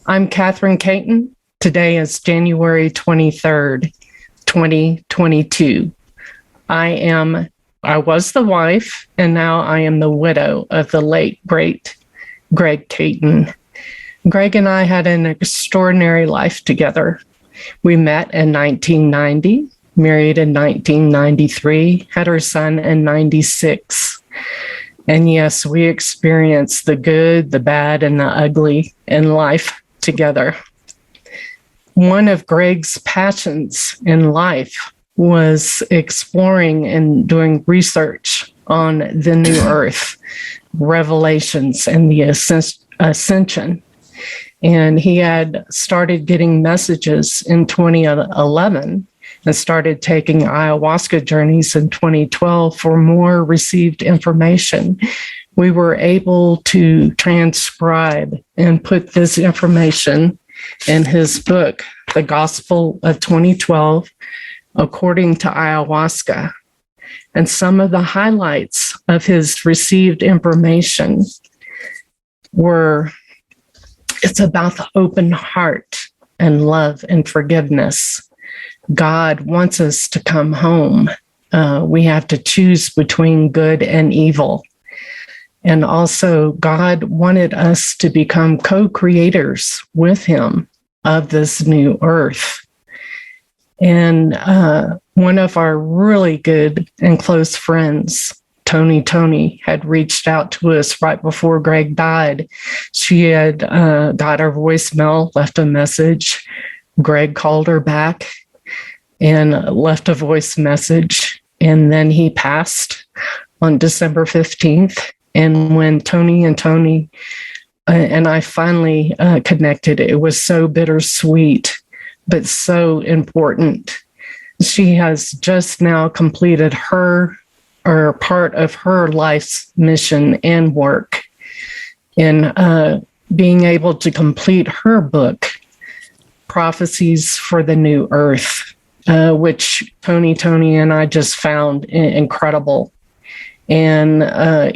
I'm Cathryn Caton. Today is January 23rd, 2022. I was the wife, and now I am the widow of the late, great Greg Caton. Greg and I had an extraordinary life together. We met in 1990, married in 1993, had our son in 96. And yes, we experienced the good, the bad, and the ugly in life together. One of Greg's passions in life was exploring and doing research on the new earth, revelations, and the ascension. And he had started getting messages in 2011 and started taking ayahuasca journeys in 2012 for more received information. We were able to transcribe and put this information in his book, The Gospel of 2012, according to ayahuasca. And some of the highlights of his received information were, it's about the open heart and love and forgiveness. God wants us to come home. We have to choose between good and evil. And also, God wanted us to become co-creators with him of this new earth. And one of our really good and close friends, Toni, had reached out to us right before Greg died. She had got our voicemail, left a message. Greg called her back and left a voice message. And then he passed on December 15th. And when Toni and I finally connected, it was so bittersweet, but so important. She has just now completed part of her life's mission and work in being able to complete her book, Prophecies for the New Earth, which Toni and I just found incredible. And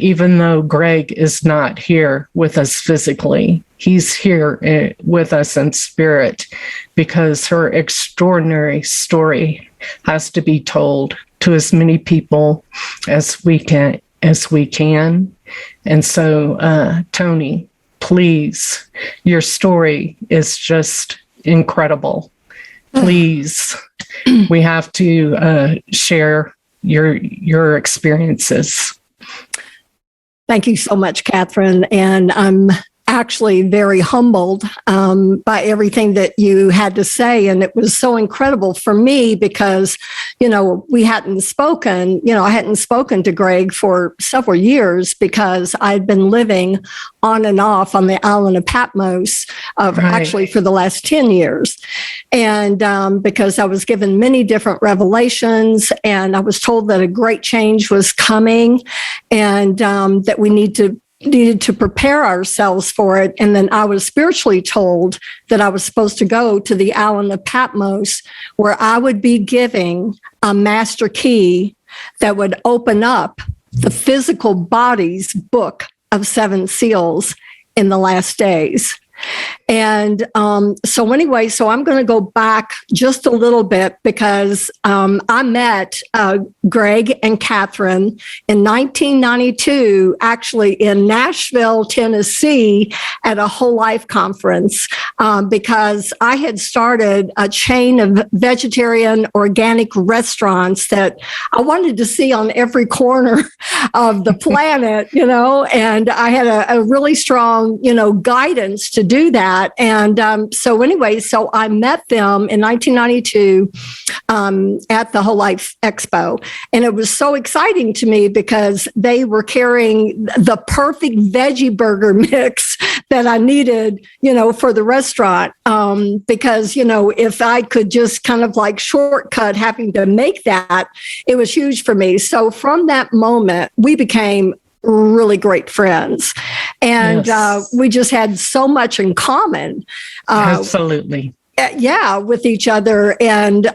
even though Greg is not here with us physically, he's here with us in spirit, because her extraordinary story has to be told to as many people as we can. And so, Toni, please, your story is just incredible. Please, we have to share your experiences. Thank you so much, Cathryn. And I'm actually very humbled by everything that you had to say. And it was so incredible for me because, I hadn't spoken to Greg for several years because I'd been living on and off on the island of Patmos actually for the last 10 years. And because I was given many different revelations, and I was told that a great change was coming, and that we needed to prepare ourselves for it. And then I was spiritually told that I was supposed to go to the island of Patmos, where I would be giving a master key that would open up the physical body's book of 7 seals in the last days. And so I'm going to go back just a little bit because I met Greg and Cathryn in 1992, actually in Nashville, Tennessee, at a Whole Life conference, because I had started a chain of vegetarian organic restaurants that I wanted to see on every corner of the planet, and I had a really strong, guidance to do that. And so I met them in 1992 at the Whole Life Expo. And it was so exciting to me because they were carrying the perfect veggie burger mix that I needed, for the restaurant. Because, if I could just kind of like shortcut having to make that, it was huge for me. So from that moment, we became really great friends. And we just had so much in common. Absolutely. With each other. And,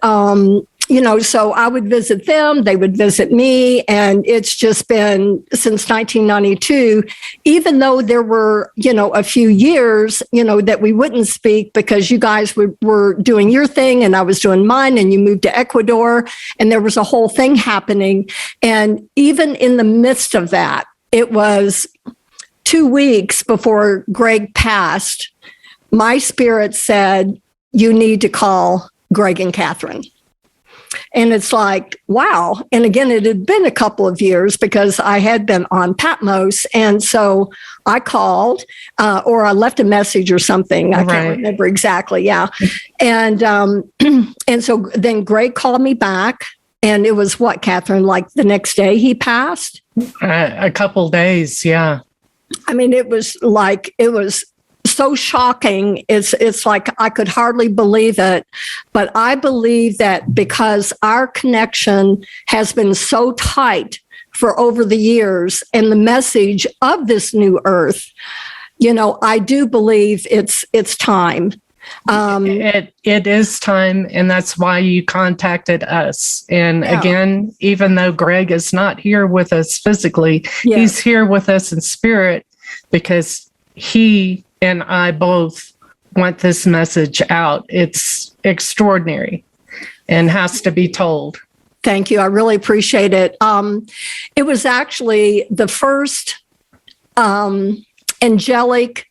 so I would visit them, they would visit me, and it's just been since 1992, even though there were, a few years, that we wouldn't speak because you guys were doing your thing and I was doing mine, and you moved to Ecuador, and there was a whole thing happening. And even in the midst of that, it was 2 weeks before Greg passed, my spirit said, you need to call Greg and Cathryn. And it's like, wow. And again, it had been a couple of years because I had been on Patmos. And so I called or I left a message or something. I can't remember exactly. Yeah. And and so then Greg called me back. And it was what, Cathryn, like the next day he passed? A couple days. Yeah. I mean, it was so shocking. It's like I could hardly believe it. But I believe that because our connection has been so tight for over the years and the message of this new earth, I do believe it's time. It is time, and that's why you contacted us. And again, even though Greg is not here with us physically, he's here with us in spirit because he and I both want this message out. It's extraordinary and has to be told. Thank you. I really appreciate it. It was actually the first angelic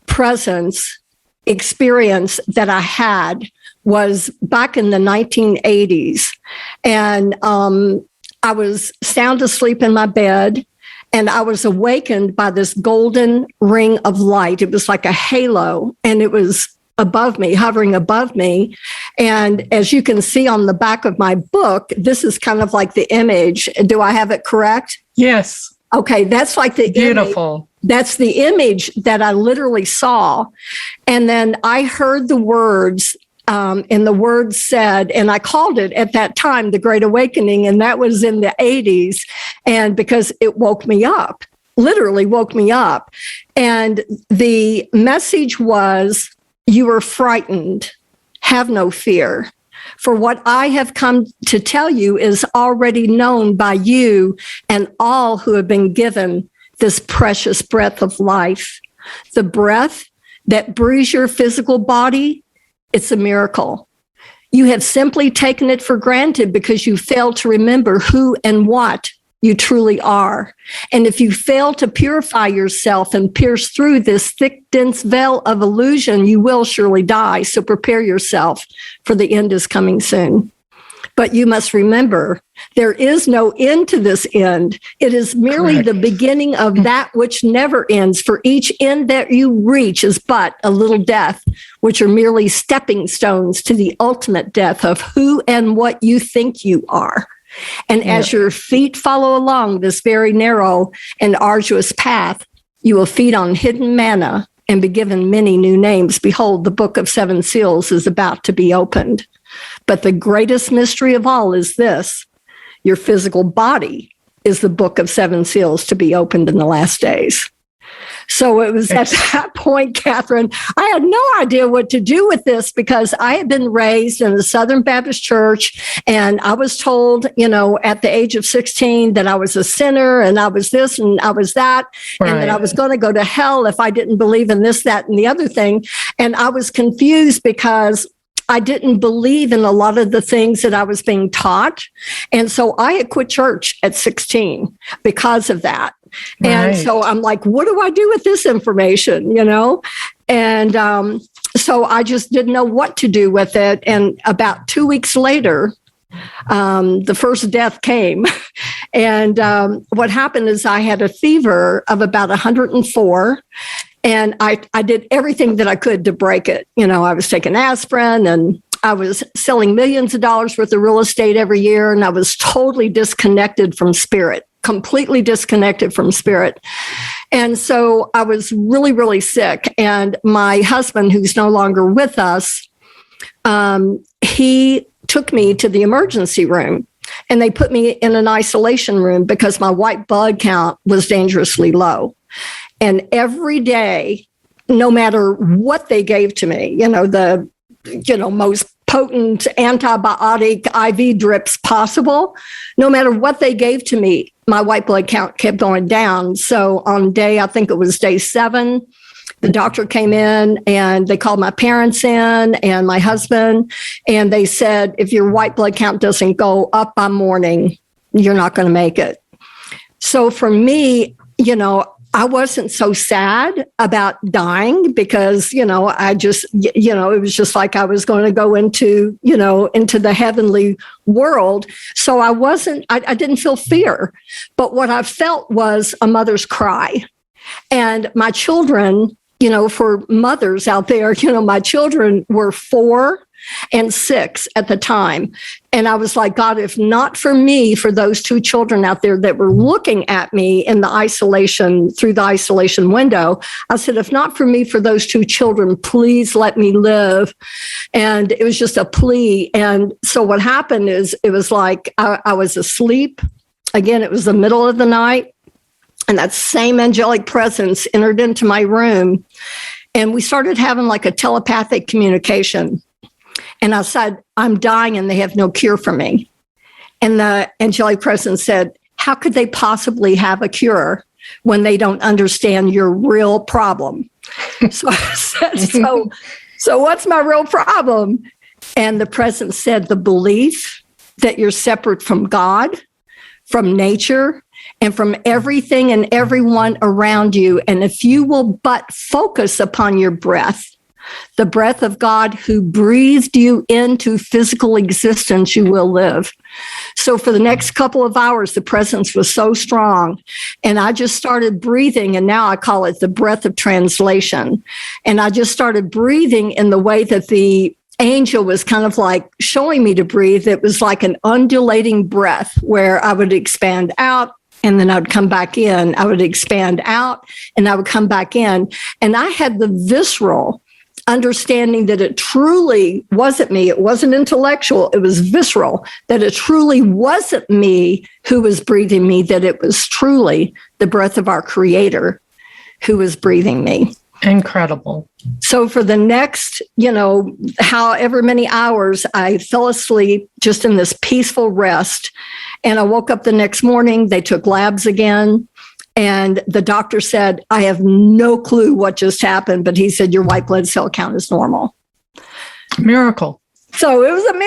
presence experience that I had was back in the 1980s. And I was sound asleep in my bed. And I was awakened by this golden ring of light. It was like a halo, and it was above me, hovering above me. And as you can see on the back of my book, this is kind of like the image. Do I have it correct? Yes. Okay, that's like the beautiful image. That's the image that I literally saw. And then I heard the words, and the words said, and I called it at that time, the Great Awakening, and that was in the 80s. And because it woke me up, literally woke me up. And the message was, you are frightened, have no fear. For what I have come to tell you is already known by you and all who have been given this precious breath of life. The breath that breathes your physical body, it's a miracle. You have simply taken it for granted because you fail to remember who and what you truly are. And if you fail to purify yourself and pierce through this thick, dense veil of illusion, you will surely die. So prepare yourself, for the end is coming soon. But you must remember, there is no end to this end. It is merely the beginning of that which never ends. For each end that you reach is but a little death, which are merely stepping stones to the ultimate death of who and what you think you are. And as your feet follow along this very narrow and arduous path, you will feed on hidden manna and be given many new names. Behold, the book of 7 seals is about to be opened. But the greatest mystery of all is this: your physical body is the book of 7 seals to be opened in the last days. So it was at that point, Cathryn, I had no idea what to do with this because I had been raised in the Southern Baptist Church, and I was told, at the age of 16 that I was a sinner and I was this and I was that, and that I was going to go to hell if I didn't believe in this, that, and the other thing. And I was confused because I didn't believe in a lot of the things that I was being taught. And so I had quit church at 16 because of that. And so I'm like, what do I do with this information, And so I just didn't know what to do with it. And about 2 weeks later, the first death came. And what happened is I had a fever of about 104. And I did everything that I could to break it. I was taking aspirin, and I was selling millions of dollars worth of real estate every year. And I was totally disconnected from spirit, completely disconnected from spirit. And so I was really, really sick. And my husband, who's no longer with us, he took me to the emergency room. And they put me in an isolation room because my white blood count was dangerously low. And every day, no matter what they gave to me, the most potent antibiotic IV drips possible. No matter what they gave to me, my white blood count kept going down. So on I think it was day 7, the doctor came in and they called my parents in and my husband, and they said, if your white blood count doesn't go up by morning, you're not going to make it. So for me, I wasn't so sad about dying because, I just, it was just like I was going to go into the heavenly world. So I didn't feel fear. But what I felt was a mother's cry. And my children, for mothers out there, my children were 4 and 6 at the time. And I was like, God, if not for me, for those 2 children out there that were looking at me in the isolation, through the isolation window, I said, if not for me, for those 2 children, please let me live. And it was just a plea. And so what happened is it was like I was asleep. Again, it was the middle of the night. And that same angelic presence entered into my room. And we started having like a telepathic communication. And I said, I'm dying and they have no cure for me. And the angelic presence said, how could they possibly have a cure when they don't understand your real problem? So I said, so what's my real problem? And the presence said, the belief that you're separate from God, from nature, and from everything and everyone around you. And if you will but focus upon your breath, the breath of God who breathed you into physical existence, you will live. So for the next couple of hours, the presence was so strong. And I just started breathing, and now I call it the breath of translation. And I just started breathing in the way that the angel was kind of like showing me to breathe. It was like an undulating breath where I would expand out, and then I would come back in. I would expand out, and I would come back in. And I had the visceral understanding that it truly wasn't me. It wasn't intellectual. It was visceral, that it truly wasn't me who was breathing me, that it was truly the breath of our Creator who was breathing me. Incredible. So for the next, however many hours, I fell asleep just in this peaceful rest. And I woke up the next morning. They took labs again. And the doctor said, I have no clue what just happened, but he said, your white blood cell count is normal. Miracle. So it was a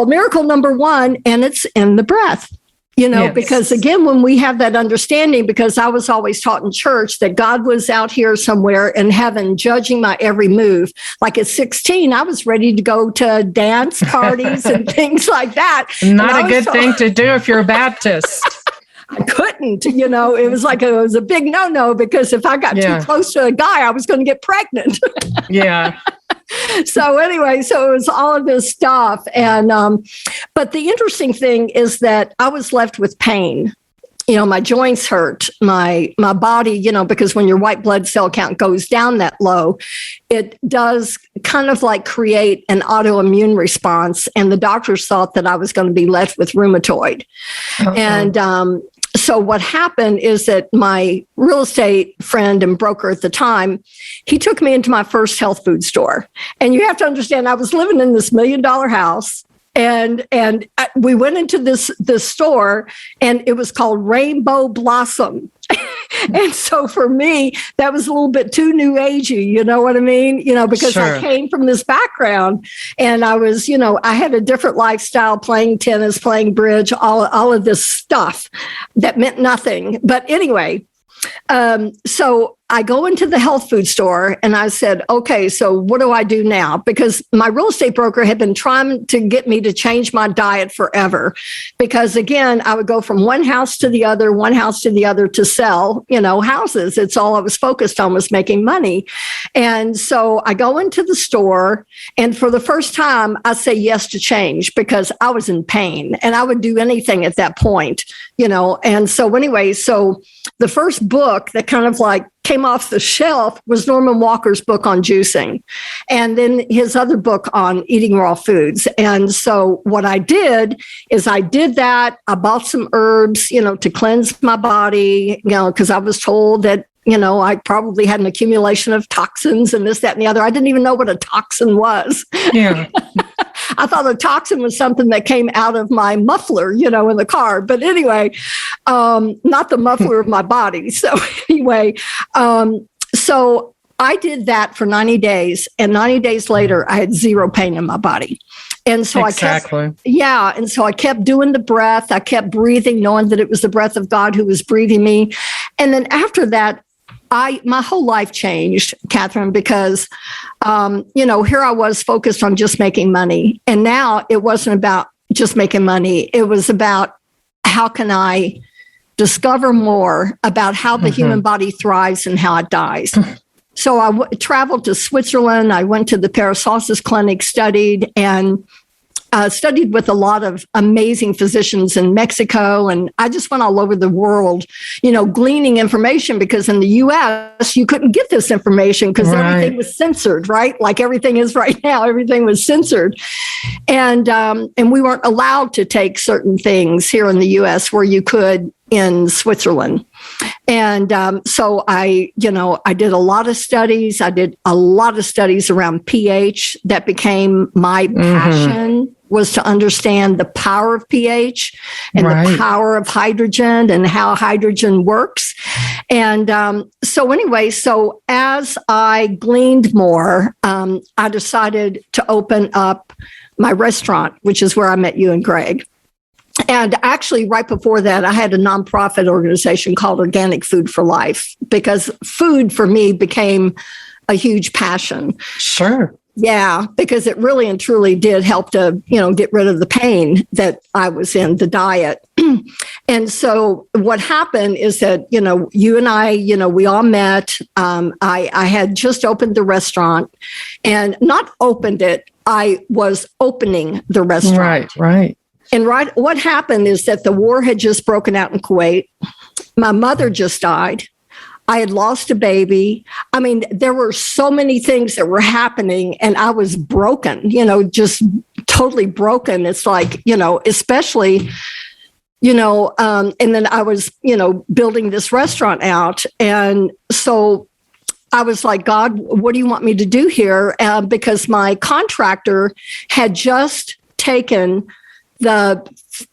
miracle number 1, and it's in the breath, yes. Because again, when we have that understanding, because I was always taught in church that God was out here somewhere in heaven judging my every move. Like at 16, I was ready to go to dance parties and things like that. Not a good thing to do if you're a Baptist. I couldn't, it was like it was a big no-no, because if I got too close to a guy, I was going to get pregnant. Yeah. So anyway, so it was all of this stuff. And, but the interesting thing is that I was left with pain. My joints hurt, my body, because when your white blood cell count goes down that low, it does kind of like create an autoimmune response. And the doctors thought that I was going to be left with rheumatoid. Uh-huh. And so what happened is that my real estate friend and broker at the time, he took me into my first health food store. And you have to understand, I was living in this $1 million house. And we went into this store, and it was called Rainbow Blossom. And so for me, that was a little bit too new agey, you know what I mean? Because sure. I came from this background, and I was, I had a different lifestyle, playing tennis, playing bridge, all of this stuff that meant nothing. But anyway, so I go into the health food store, and I said, okay, so what do I do now? Because my real estate broker had been trying to get me to change my diet forever. Because again, I would go from one house to the other to sell, houses. It's all I was focused on, was making money. And so I go into the store, and for the first time, I say yes to change, because I was in pain and I would do anything at that point, And so anyway, so the first book that kind of like came off the shelf was Norman Walker's book on juicing, and then his other book on eating raw foods. And so what I did is I did that. I bought some herbs, to cleanse my body, because I was told that, I probably had an accumulation of toxins and this, that, and the other. I didn't even know what a toxin was. Yeah. I thought a toxin was something that came out of my muffler, in the car. But anyway, not the muffler of my body. So anyway, so I did that for 90 days. And 90 days later, I had zero pain in my body. And so and so I kept doing the breath. I kept breathing, knowing that it was the breath of God who was breathing me. And then after that, my whole life changed, Cathryn, because, here I was focused on just making money. And now it wasn't about just making money. It was about how can I discover more about how the human body thrives and how it dies. So I traveled to Switzerland. I went to the Paracelsus Clinic, studied with a lot of amazing physicians in Mexico. And I just went all over the world, gleaning information, because in the US, you couldn't get this information because everything was censored, right? Like everything is right now, everything was censored. And we weren't allowed to take certain things here in the US where you could in Switzerland. And so I did a lot of studies. I did a lot of studies around pH. That became my passion, was to understand the power of pH and the power of hydrogen and how hydrogen works. And so as I gleaned more, I decided to open up my restaurant, which is where I met you and Greg. And actually, right before that, I had a nonprofit organization called Organic Food for Life, because food for me became a huge passion. Sure. Yeah, because it really and truly did help to, get rid of the pain that I was in, the diet. And so what happened is that, you and I, we all met. I had just opened the restaurant, and not opened it. I was opening the restaurant. Right. And what happened is that the war had just broken out in Kuwait. My mother just died. I had lost a baby. I mean, there were so many things that were happening, and I was broken, just totally broken. It's like, especially, and then I was, building this restaurant out. And so I was like, God, what do you want me to do here? Because my contractor had just taken the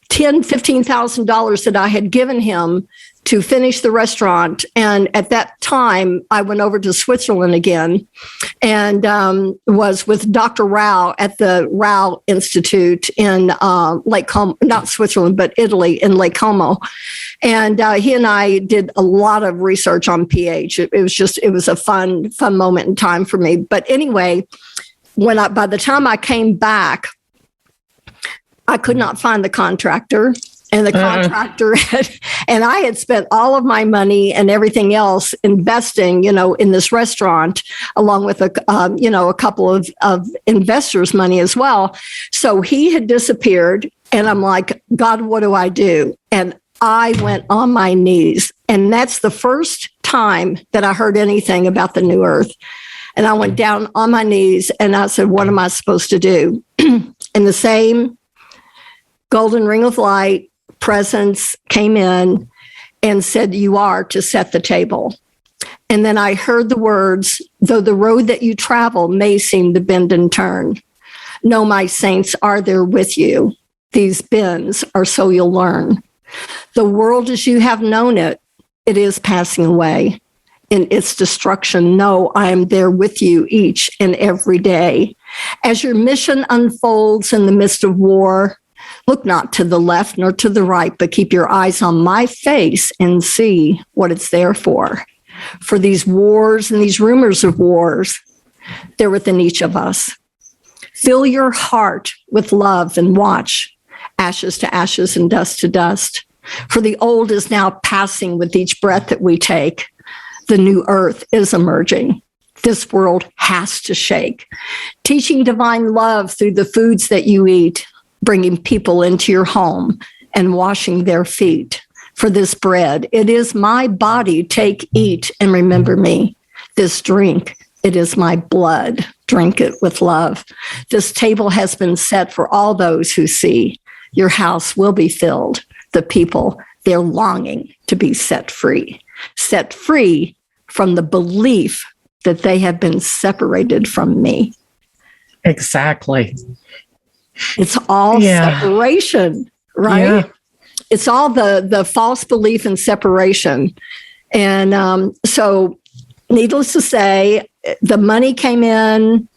$15,000 that I had given him to finish the restaurant. And at that time, I went over to Switzerland again and was with Dr. Rao at the Rao Institute in Lake Como, not Switzerland, but Italy, in Lake Como. And he and I did a lot of research on pH. It was a fun moment in time for me. But anyway, by the time I came back, I could not find the contractor, and the contractor and I had spent all of my money and everything else investing, in this restaurant, along with a couple of investors' money as well. So he had disappeared, and I'm like, God, what do I do? And I went on my knees, and that's the first time that I heard anything about the new earth. And I went down on my knees, and I said, what am I supposed to do? And the same golden ring of light presence came in and said, you are to set the table. And then I heard the words, though the road that you travel may seem to bend and turn, know my saints are there with you. These bends are so you'll learn. The world as you have known it, it is passing away. In its destruction, know I am there with you each and every day. As your mission unfolds in the midst of war, look not to the left nor to the right, but keep your eyes on my face and see what it's there for. For these wars and these rumors of wars, they're within each of us. Fill your heart with love and watch ashes to ashes and dust to dust. For the old is now passing with each breath that we take. The new earth is emerging. This world has to shake. Teaching divine love through the foods that you eat, bringing people into your home and washing their feet. For this bread, it is my body. Take, eat, and remember me. This drink, it is my blood. Drink it with love. This table has been set for all those who see. Your house will be filled. The people, they're longing to be set free from the belief that they have been separated from me. Exactly. It's all separation, right? Yeah. It's all the false belief in separation. And so needless to say, the money came in,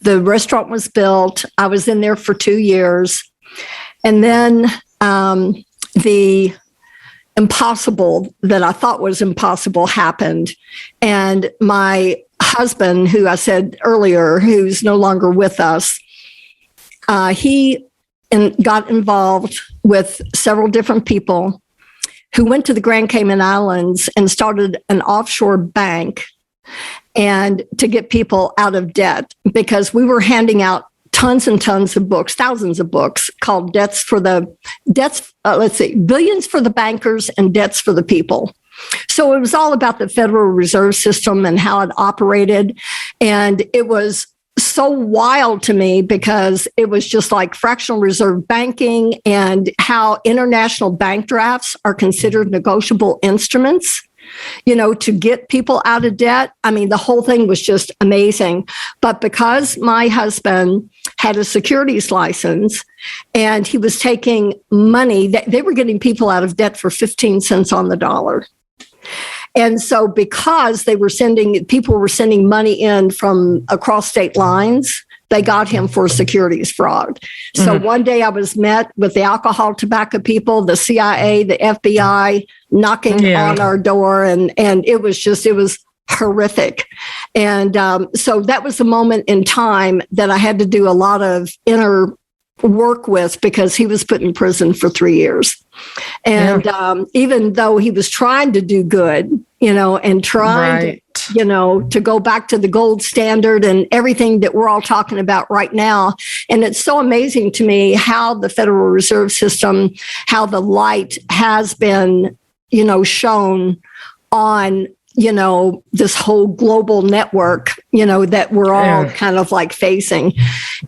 the restaurant was built. I was in there for 2 years. And then the impossible that I thought was impossible happened. And my husband, who I said earlier, who's no longer with us, he got involved with several different people who went to the Grand Cayman Islands and started an offshore bank and to get people out of debt, because we were handing out tons and tons of books, thousands of books called Billions for the Bankers and Debts for the People. So it was all about the Federal Reserve System and how it operated. And it was so wild to me because it was just like fractional reserve banking and how international bank drafts are considered negotiable instruments, to get people out of debt. I mean, the whole thing was just amazing. But because my husband had a securities license and he was taking money, they were getting people out of debt for 15 cents on the dollar. And so because people were sending money in from across state lines, they got him for securities fraud. So one day I was met with the alcohol, tobacco people, the CIA, the FBI knocking on our door. And it was horrific. And so that was the moment in time that I had to do a lot of inner work with, because he was put in prison for 3 years. And even though he was trying to do good, and trying to go back to the gold standard and everything that we're all talking about right now. And it's so amazing to me how the Federal Reserve System, how the light has been, shown on this whole global network, that we're all kind of like facing.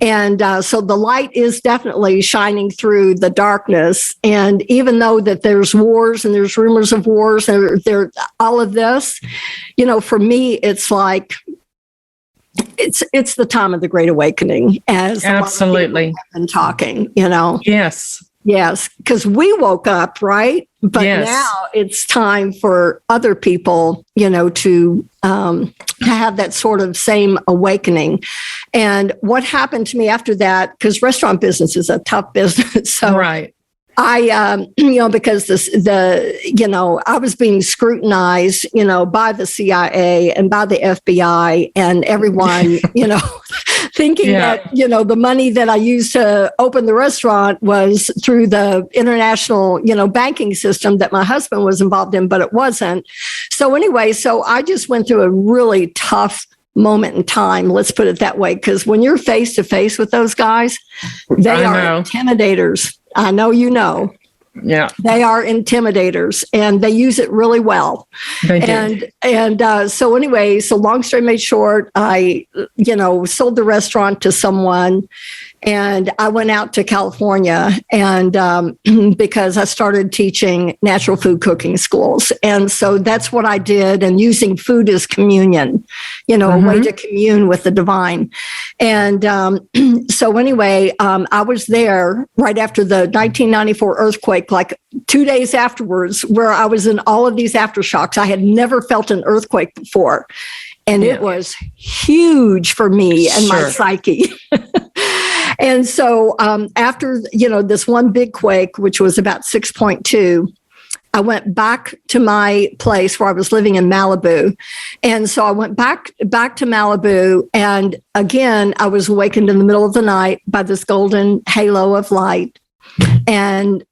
And so the light is definitely shining through the darkness. And even though that there's wars and there's rumors of wars and there all of this, for me, it's like, it's the time of the Great Awakening, as absolutely a lot of people have been talking, Yes, because we woke up, right? But now it's time for other people, to have that sort of same awakening. And what happened to me after that, because restaurant business is a tough business. So I, because I was being scrutinized, by the CIA and by the FBI and everyone, thinking that, the money that I used to open the restaurant was through the international, banking system that my husband was involved in, but it wasn't. So anyway, I just went through a really tough moment in time, let's put it that way, because when you're face to face with those guys, they are intimidators. I know Yeah. They are intimidators and they use it really well. They do. And so anyway, so long story made short, I, sold the restaurant to someone and I went out to California and because I started teaching natural food cooking schools. And so that's what I did, and using food as communion, a way to commune with the divine. And so anyway, I was there right after the 1994 earthquake, like 2 days afterwards, where I was in all of these aftershocks. I had never felt an earthquake before. And it was huge for me and my psyche. And so after, this one big quake, which was about 6.2, I went back to my place where I was living in Malibu. And so I went back to Malibu. And again, I was awakened in the middle of the night by this golden halo of light. And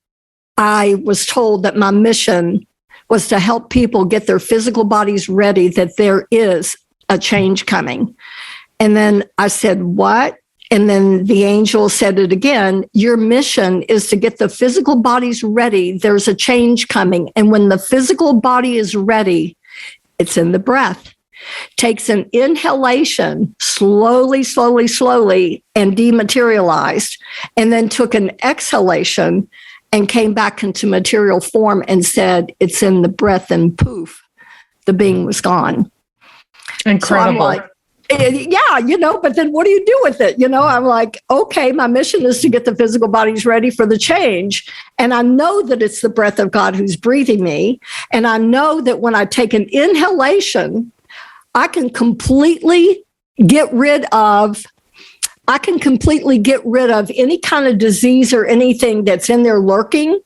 I was told that my mission was to help people get their physical bodies ready, that there is a change coming. And then I said, what? And then the angel said it again, your mission is to get the physical bodies ready. There's a change coming. And when the physical body is ready, it's in the breath. Takes an inhalation, slowly, and dematerialized, and then took an exhalation and came back into material form and said, it's in the breath, and poof, the being was gone. Incredible. So I'm like, Yeah, but then what do you do with it? I'm like, okay, my mission is to get the physical bodies ready for the change. And I know that it's the breath of God who's breathing me. And I know that when I take an inhalation, I can completely get rid of any kind of disease or anything that's in there lurking,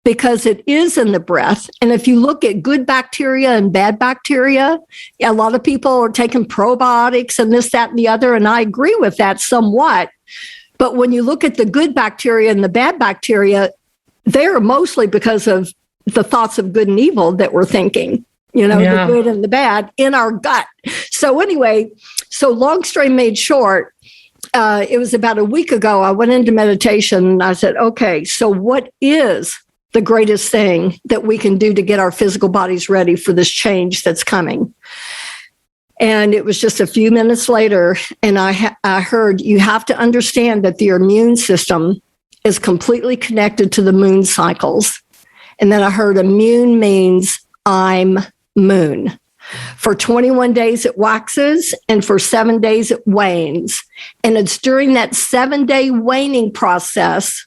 because it is in the breath. And if you look at good bacteria and bad bacteria, a lot of people are taking probiotics and this, that, and the other. And I agree with that somewhat. But when you look at the good bacteria and the bad bacteria, they're mostly because of the thoughts of good and evil that we're thinking, the good and the bad in our gut. So anyway, long story made short, it was about a week ago, I went into meditation and I said, okay, so what is the greatest thing that we can do to get our physical bodies ready for this change that's coming? And it was just a few minutes later, and I heard, you have to understand that the immune system is completely connected to the moon cycles. And then I heard immune means I'm moon. For 21 days it waxes, and for 7 days it wanes. And it's during that 7-day waning process,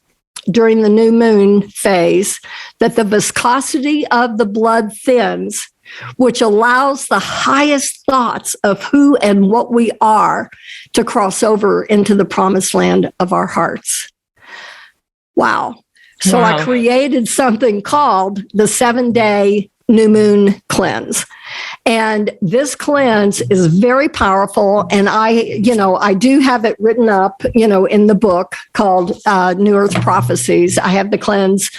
during the new moon phase, that the viscosity of the blood thins, which allows the highest thoughts of who and what we are to cross over into the promised land of our hearts. Wow. So I created something called the 7-day new moon cleanse. And this cleanse is very powerful. And I do have it written up, in the book called New Earth Prophecies. I have the cleanse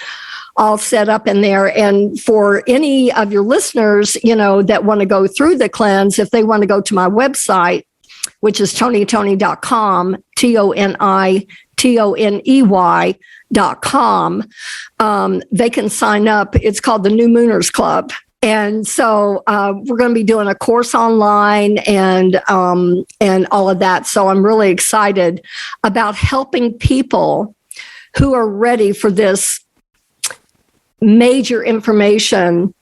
all set up in there. And for any of your listeners, that want to go through the cleanse, if they want to go to my website, which is toney.com, TONEY.com, they can sign up. It's called the New Mooners Club. And so we're going to be doing a course online and all of that. So I'm really excited about helping people who are ready for this major information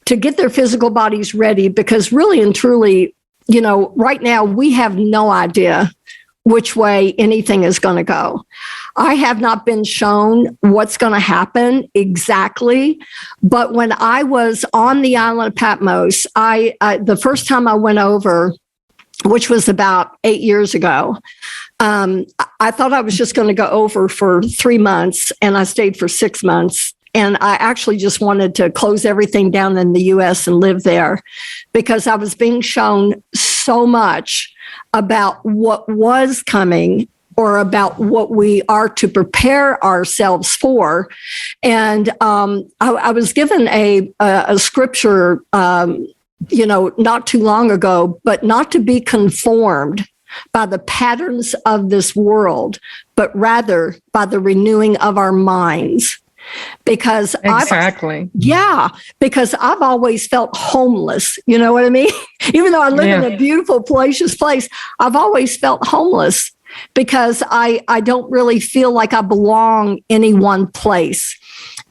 to get their physical bodies ready, because really and truly, right now we have no idea which way anything is going to go. I have not been shown what's going to happen exactly, but when I was on the island of Patmos, the first time I went over, which was about 8 years ago, I thought I was just going to go over for 3 months, and I stayed for 6 months. And I actually just wanted to close everything down in the U.S. and live there, because I was being shown so much about what was coming, or about what we are to prepare ourselves for. And I was given a scripture, not too long ago, but not to be conformed by the patterns of this world, but rather by the renewing of our minds. Because because I've always felt homeless. You know what I mean? Even though I live in a beautiful, spacious place, I've always felt homeless, because I don't really feel like I belong any one place.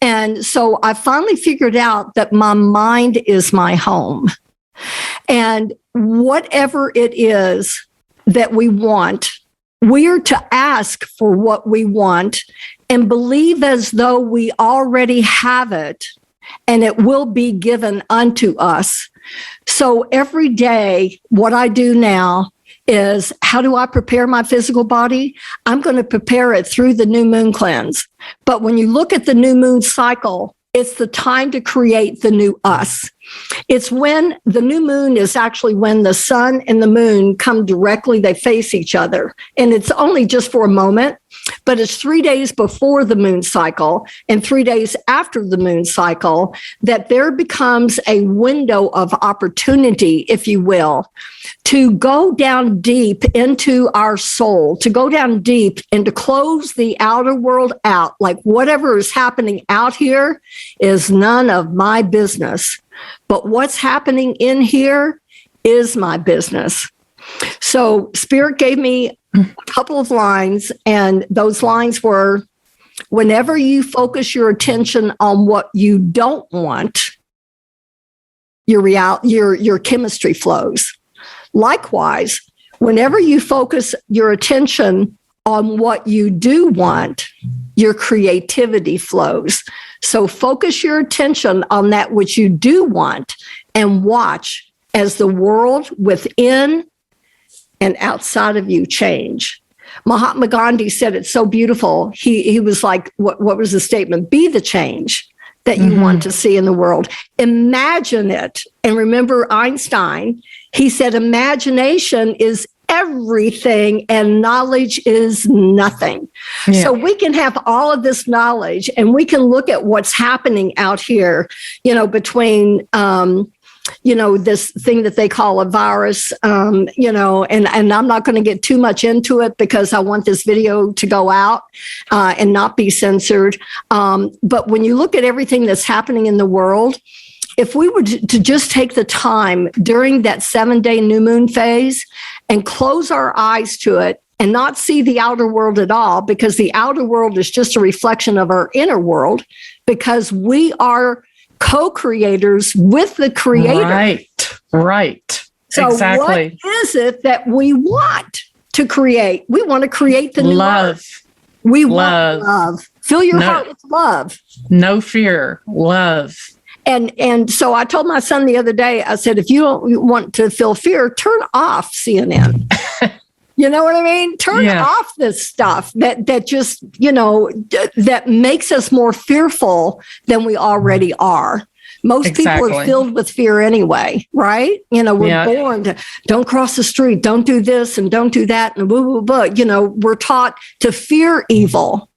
And so I finally figured out that my mind is my home. And whatever it is that we want, we are to ask for what we want and believe as though we already have it, and it will be given unto us. So every day, what I do now is, how do I prepare my physical body? I'm going to prepare it through the new moon cleanse. But when you look at the new moon cycle, it's the time to create the new us. It's when the new moon is actually when the sun and the moon come directly, they face each other. And it's only just for a moment, but it's 3 days before the moon cycle and 3 days after the moon cycle that there becomes a window of opportunity, if you will, to go down deep into our soul, to go down deep and to close the outer world out. Like, whatever is happening out here is none of my business. But what's happening in here is my business. So Spirit gave me a couple of lines, and those lines were, whenever you focus your attention on what you don't want, your chemistry flows. Likewise, whenever you focus your attention on what you do want, your creativity flows. So focus your attention on that which you do want and watch as the world within and outside of you change. Mahatma Gandhi said it so beautiful. He was like, what was the statement? Be the change that you want to see in the world. Imagine it. And remember Einstein, he said, imagination is everything and knowledge is nothing. Yeah. So we can have all of this knowledge and we can look at what's happening out here, between, this thing that they call a virus, and I'm not going to get too much into it because I want this video to go out and not be censored. But when you look at everything that's happening in the world, if we were to just take the time during that 7-day new moon phase and close our eyes to it and not see the outer world at all, because the outer world is just a reflection of our inner world, because we are co-creators with the creator. Right. So exactly. What is it that we want to create? We want to create the new love. We want love. Fill your heart with love. No fear. Love. And so I told my son the other day, I said, if you don't want to feel fear, turn off CNN. You know what I mean? Turn off this stuff that just, that makes us more fearful than we already are. Most people are filled with fear anyway, right? We're born to don't cross the street, don't do this and don't do that and blah, blah, blah. We're taught to fear evil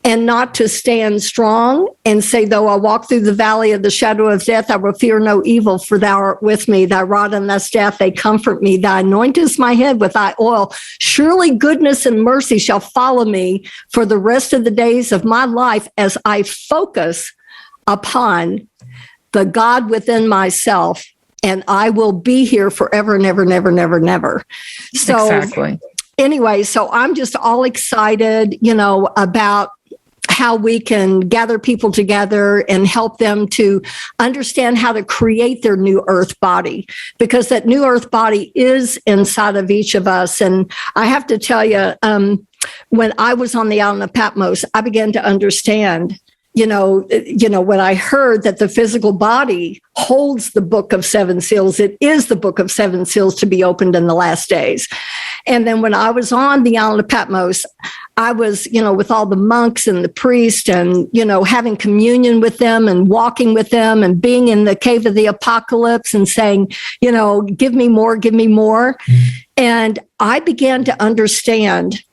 and not to stand strong and say, though I walk through the valley of the shadow of death, I will fear no evil, for thou art with me. Thy rod and thy staff, they comfort me. Thou anointest my head with thy oil. Surely goodness and mercy shall follow me for the rest of the days of my life as I focus upon the God within myself, and I will be here forever, never, never, never, never. So exactly. Anyway, so I'm just all excited, about how we can gather people together and help them to understand how to create their new earth body, because that new earth body is inside of each of us. And I have to tell you, when I was on the island of Patmos, I began to understand, when I heard that the physical body holds the book of 7 seals, it is the book of 7 seals to be opened in the last days. And then when I was on the island of Patmos, I was, with all the monks and the priests and, having communion with them and walking with them and being in the cave of the apocalypse and saying, give me more, give me more. And I began to understand,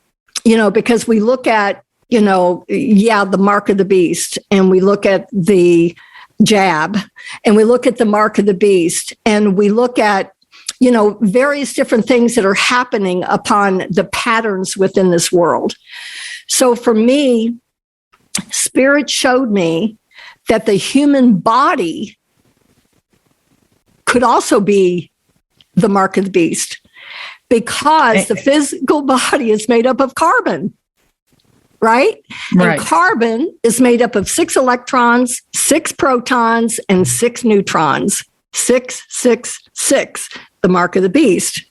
because we look at, the mark of the beast, and we look at the jab, and we look at the mark of the beast, and we look at, various different things that are happening upon the patterns within this world. So for me, Spirit showed me that the human body could also be the mark of the beast, because the physical body is made up of carbon. Right? And carbon is made up of 6 electrons, 6 protons, and 6 neutrons. 6, 6, 6, the mark of the beast.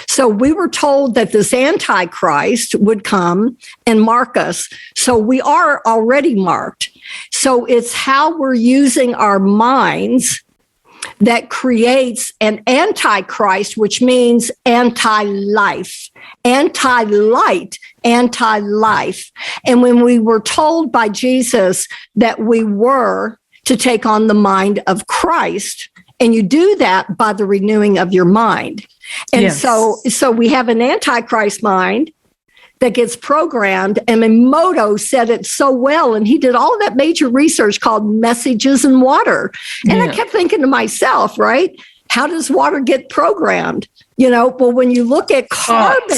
So we were told that this Antichrist would come and mark us. So we are already marked. So it's how we're using our minds that creates an Antichrist, which means anti-life, anti-light, anti-life. And when we were told by Jesus that we were to take on the mind of Christ, and you do that by the renewing of your mind. And so we have an Antichrist mind that gets programmed. And Emoto said it so well, and he did all of that major research called Messages in Water. And I kept thinking to myself, right? How does water get programmed? Well, when you look at carbon,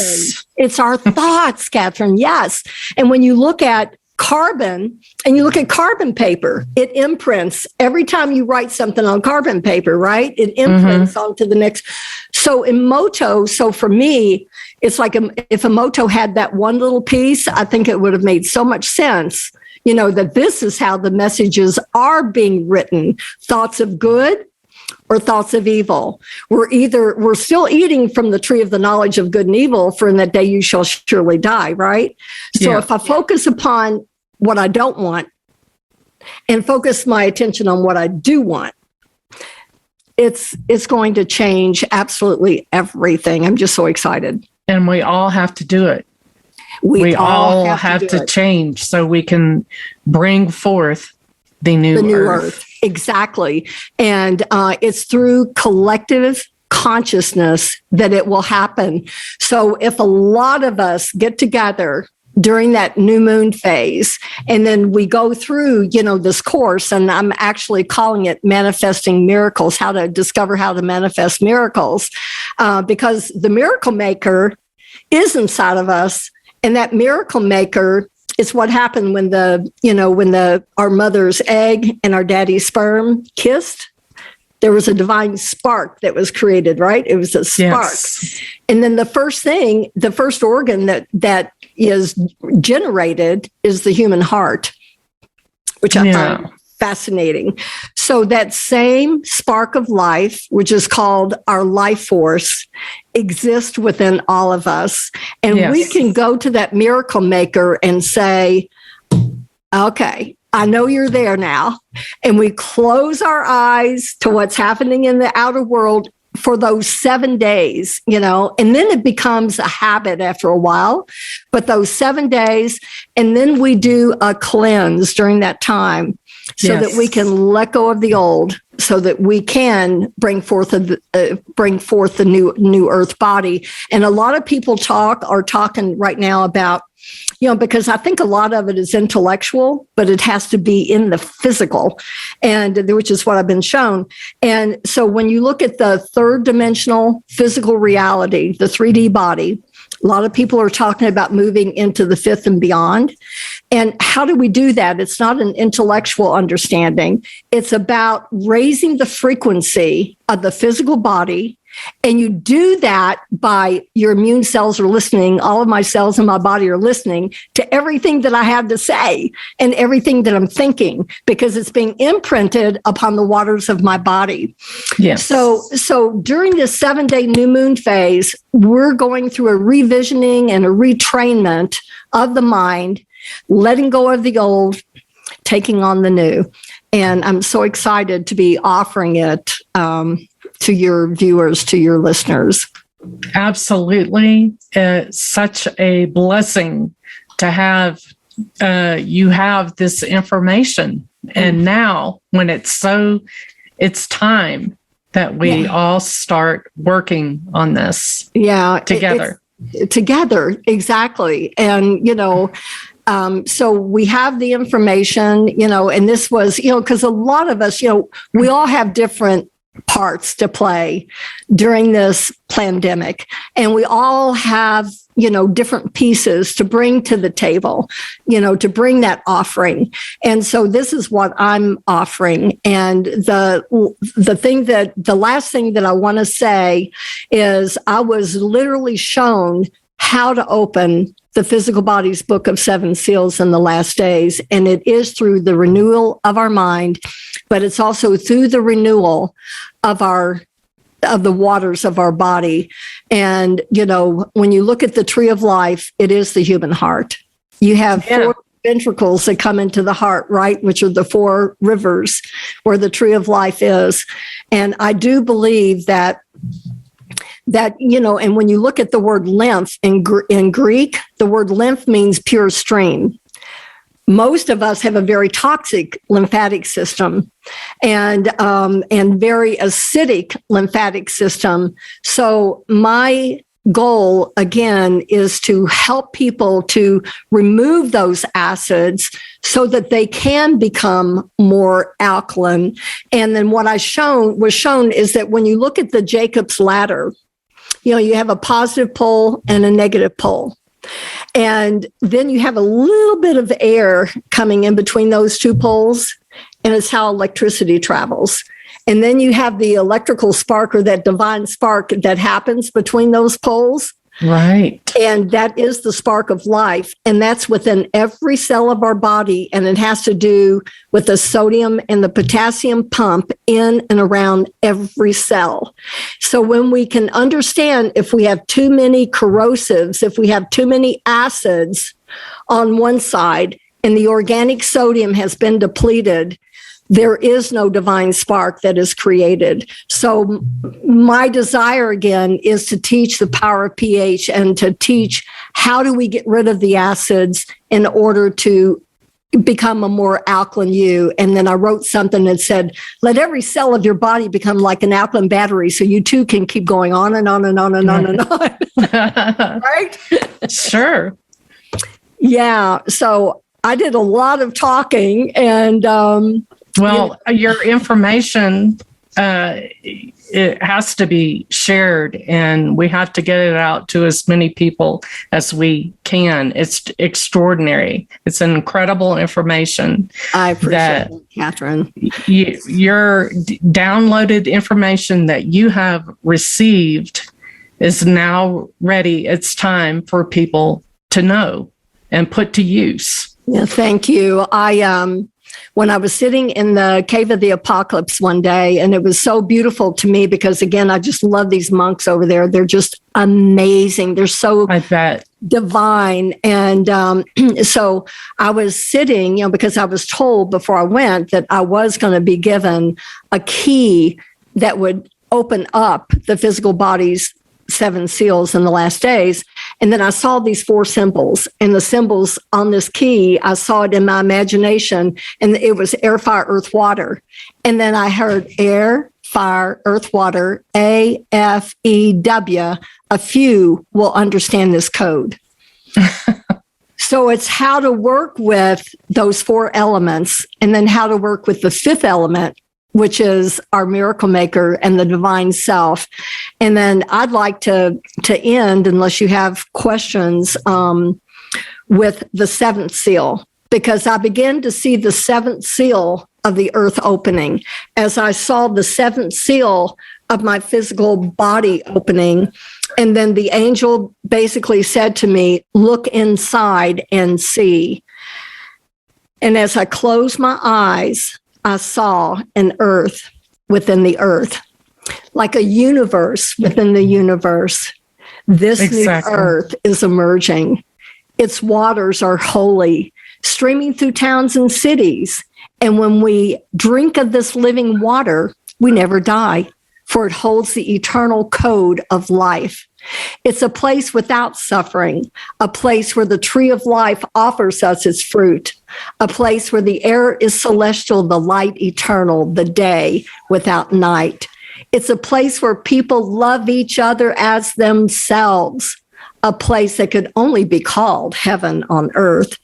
it's our thoughts, Cathryn. Yes. And when you look at carbon and you look at carbon paper, it imprints every time you write something on carbon paper, right? It imprints onto the next. So Emoto, so for me, it's like if Emoto had that one little piece, I think it would have made so much sense, that this is how the messages are being written. Thoughts of good, or thoughts of evil. We're still eating from the tree of the knowledge of good and evil, for in that day you shall surely die, right? So if I focus upon what I don't want and focus my attention on what I do want, it's going to change absolutely everything. I'm just so excited. And we all have to do it. We all have to change so we can bring forth the new earth. Exactly. And it's through collective consciousness that it will happen. So if a lot of us get together during that new moon phase, and then we go through, this course, and I'm actually calling it Manifesting Miracles, how to discover how to manifest miracles, because the miracle maker is inside of us. And that miracle maker is what happened when our mother's egg and our daddy's sperm kissed. There was a divine spark that was created, right? It was a spark. Yes. And then the first organ that is generated is the human heart, which I find fascinating. So that same spark of life, which is called our life force, exists within all of us. And we can go to that miracle maker and say, okay, I know you're there now. And we close our eyes to what's happening in the outer world for those 7 days, and then it becomes a habit after a while. But those 7 days, and then we do a cleanse during that time so that we can let go of the old, so that we can bring forth the new earth body. And a lot of people are talking right now about, because I think a lot of it is intellectual, but it has to be in the physical, and which is what I've been shown. And so when you look at the third dimensional physical reality, the 3D body, a lot of people are talking about moving into the fifth and beyond. And how do we do that? It's not an intellectual understanding. It's about raising the frequency of the physical body. And you do that by your immune cells are listening. All of my cells in my body are listening to everything that I have to say and everything that I'm thinking, because it's being imprinted upon the waters of my body. Yes. So during this 7-day new moon phase, we're going through a revisioning and a retrainment of the mind, letting go of the old, taking on the new. And I'm so excited to be offering it to your viewers, to your listeners. Absolutely. Such a blessing to have you have this information. And now when it's time that we all start working on this together. Together, exactly. And so we have the information, and this was, because a lot of us, we all have different parts to play during this pandemic, and we all have, different pieces to bring to the table, to bring that offering. And so this is what I'm offering. And the last thing that I want to say is I was literally shown how to open the physical body's book of 7 seals in the last days. And it is through the renewal of our mind, but it's also through the renewal of the waters of our body. And, when you look at the tree of life, it is the human heart. You have 4 ventricles that come into the heart, right? Which are the 4 rivers where the tree of life is. And I do believe that, and when you look at the word lymph in Greek, the word lymph means pure stream. Most of us have a very toxic lymphatic system and very acidic lymphatic system. So my goal, again, is to help people to remove those acids so that they can become more alkaline. And then what was shown is that when you look at the Jacob's ladder, you have a positive pole and a negative pole. And then you have a little bit of air coming in between those 2 poles, and it's how electricity travels. And then you have the electrical spark, or that divine spark that happens between those poles. Right. And that is the spark of life. And that's within every cell of our body. And it has to do with the sodium and the potassium pump in and around every cell. So when we can understand if we have too many corrosives, if we have too many acids on one side, and the organic sodium has been depleted, there is no divine spark that is created. So my desire again is to teach the power of pH and to teach how do we get rid of the acids in order to become a more alkaline you. And then I wrote something that said, let every cell of your body become like an alkaline battery so you too can keep going on and on and on and on and on. Right? Sure. Yeah. So I did a lot of talking and well, your information, it has to be shared, and we have to get it out to as many people as we can. It's extraordinary. It's an incredible information. I appreciate it, Cathryn. Your downloaded information that you have received is now ready. It's time for people to know and put to use. Yeah, thank you. When I was sitting in the Cave of the Apocalypse one day, and it was so beautiful to me because, again, I just love these monks over there. They're just amazing. They're so divine. And so I was sitting, because I was told before I went that I was going to be given a key that would open up the physical body's 7 seals in the last days. And then I saw these 4 symbols, and the symbols on this key, I saw it in my imagination, and it was air, fire, earth, water. And then I heard air, fire, earth, water, AFEW. A few will understand this code. So it's how to work with those 4 elements, and then how to work with the 5th element, which is our miracle maker and the divine self. And then I'd like to end, unless you have questions, with the 7th seal, because I began to see the 7th seal of the earth opening. As I saw the 7th seal of my physical body opening, and then the angel basically said to me, look inside and see. And as I closed my eyes, I saw an earth within the earth, like a universe within the universe. This new earth is emerging. Its waters are holy, streaming through towns and cities. And when we drink of this living water, we never die, for it holds the eternal code of life. It's a place without suffering, a place where the tree of life offers us its fruit, a place where the air is celestial, the light eternal, the day without night. It's a place where people love each other as themselves, a place that could only be called heaven on earth.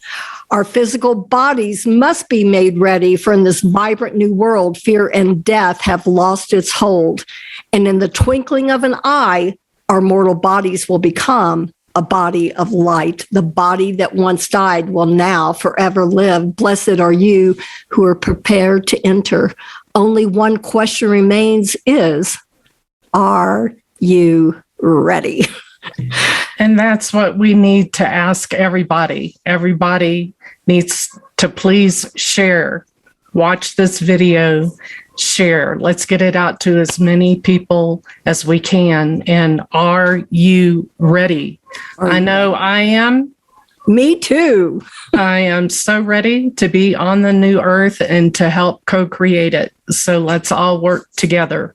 Our physical bodies must be made ready, for in this vibrant new world, fear and death have lost its hold. And in the twinkling of an eye, our mortal bodies will become a body of light. The body that once died will now forever live. Blessed are you who are prepared to enter. Only one question remains is, are you ready? And that's what we need to ask everybody. Everybody needs to please share. Watch this video, share. Let's get it out to as many people as we can. And are you ready? I know I am. Me too. I am so ready to be on the new earth and to help co-create it. So let's all work together.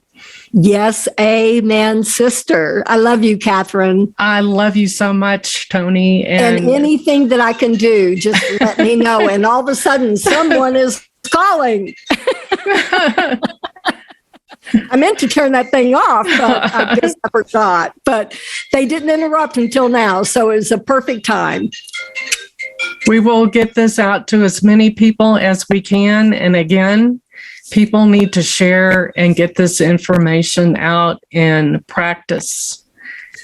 Yes, amen, sister. I love you, Cathryn. I love you so much, Toni. And anything that I can do, just let me know. And all of a sudden, someone is calling. I meant to turn that thing off, but I guess I forgot. But they didn't interrupt until now, so it was a perfect time. We will get this out to as many people as we can. And again, people need to share and get this information out and practice.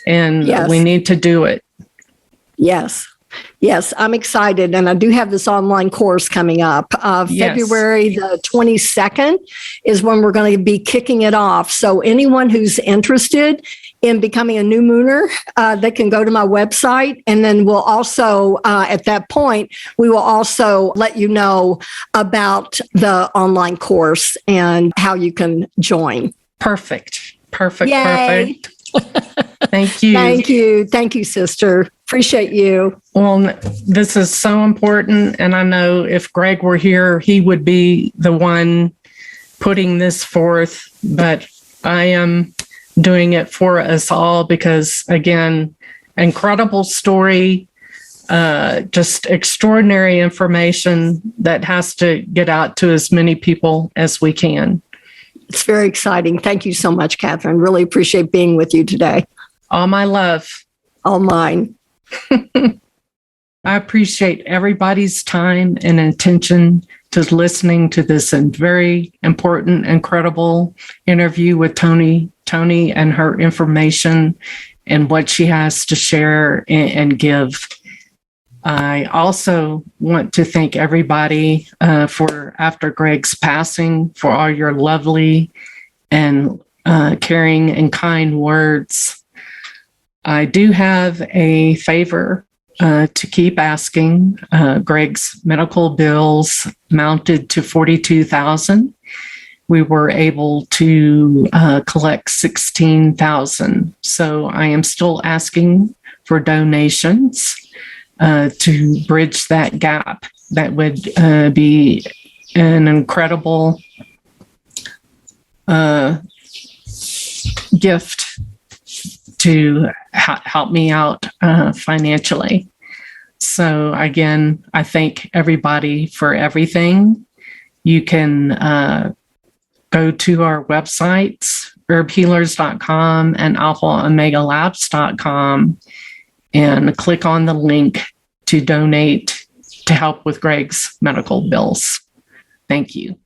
And we need to do it. Yes. Yes, I'm excited. And I do have this online course coming up. February the 22nd is when we're going to be kicking it off. So anyone who's interested in becoming a new mooner, they can go to my website. And then we'll also, at that point, we will also let you know about the online course and how you can join. Perfect. Yay. Thank you. Thank you, sister. Appreciate you. Well, this is so important. And I know if Greg were here, he would be the one putting this forth. But I am doing it for us all because, again, incredible story, just extraordinary information that has to get out to as many people as we can. It's very exciting. Thank you so much, Cathryn. Really appreciate being with you today. All my love. All mine. I appreciate everybody's time and attention to listening to this very important, incredible interview with Toni and her information and what she has to share and give. I also want to thank everybody for, after Greg's passing, for all your lovely and caring and kind words. I do have a favor to keep asking. Greg's medical bills mounted to $42,000. We were able to collect $16,000. So I am still asking for donations to bridge that gap. That would be an incredible gift to help me out financially. So again, I thank everybody for everything. You can go to our websites, herbhealers.com and alphaomegalabs.com, and click on the link to donate to help with Greg's medical bills. Thank you.